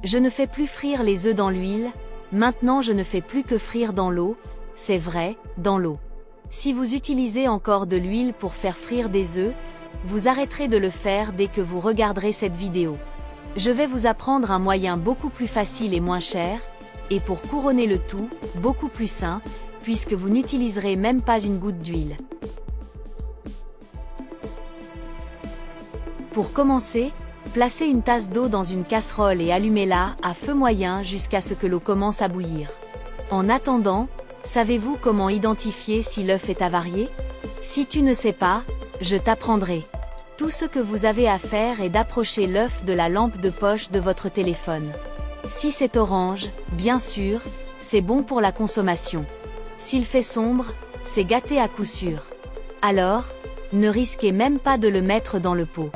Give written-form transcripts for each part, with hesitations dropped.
Je ne fais plus frire les œufs dans l'huile, maintenant je ne fais plus que frire dans l'eau, c'est vrai, dans l'eau. Si vous utilisez encore de l'huile pour faire frire des œufs, vous arrêterez de le faire dès que vous regarderez cette vidéo. Je vais vous apprendre un moyen beaucoup plus facile et moins cher, et pour couronner le tout, beaucoup plus sain, puisque vous n'utiliserez même pas une goutte d'huile. Pour commencer, placez une tasse d'eau dans une casserole et allumez-la à feu moyen jusqu'à ce que l'eau commence à bouillir. En attendant, savez-vous comment identifier si l'œuf est avarié? Si tu ne sais pas, je t'apprendrai. Tout ce que vous avez à faire est d'approcher l'œuf de la lampe de poche de votre téléphone. Si c'est orange, bien sûr, c'est bon pour la consommation. S'il fait sombre, c'est gâté à coup sûr. Alors, ne risquez même pas de le mettre dans le pot.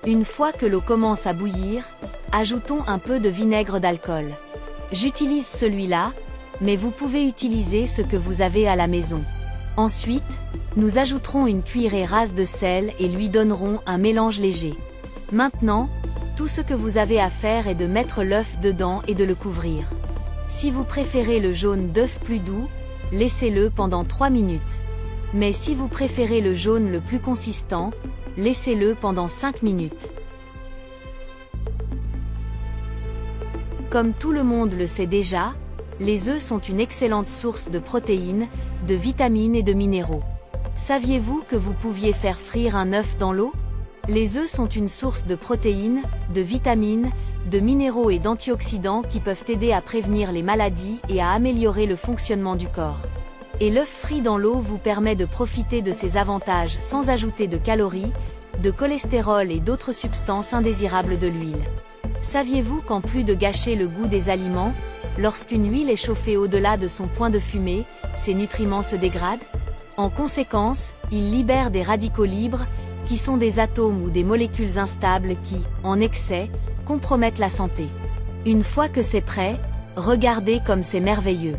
Une fois que l'eau commence à bouillir, ajoutons un peu de vinaigre d'alcool. J'utilise celui-là, mais vous pouvez utiliser ce que vous avez à la maison. Ensuite, nous ajouterons une cuillerée rase de sel et lui donnerons un mélange léger. Maintenant, tout ce que vous avez à faire est de mettre l'œuf dedans et de le couvrir. Si vous préférez le jaune d'œuf plus doux, laissez-le pendant 3 minutes. Mais si vous préférez le jaune le plus consistant, laissez-le pendant 5 minutes. Comme tout le monde le sait déjà, les œufs sont une excellente source de protéines, de vitamines et de minéraux. Saviez-vous que vous pouviez faire frire un œuf dans l'eau? Les œufs sont une source de protéines, de vitamines, de minéraux et d'antioxydants qui peuvent aider à prévenir les maladies et à améliorer le fonctionnement du corps. Et l'œuf frit dans l'eau vous permet de profiter de ces avantages sans ajouter de calories, de cholestérol et d'autres substances indésirables de l'huile. Saviez-vous qu'en plus de gâcher le goût des aliments, lorsqu'une huile est chauffée au-delà de son point de fumée, ses nutriments se dégradent? En conséquence, il libère des radicaux libres, qui sont des atomes ou des molécules instables qui, en excès, compromettent la santé. Une fois que c'est prêt, regardez comme c'est merveilleux.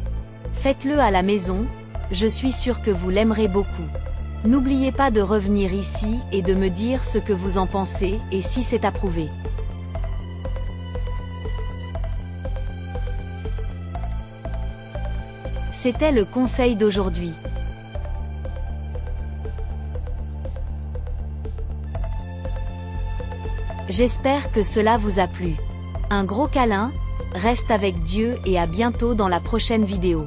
Faites-le à la maison, je suis sûre que vous l'aimerez beaucoup. N'oubliez pas de revenir ici et de me dire ce que vous en pensez et si c'est approuvé. C'était le conseil d'aujourd'hui. J'espère que cela vous a plu. Un gros câlin, reste avec Dieu et à bientôt dans la prochaine vidéo.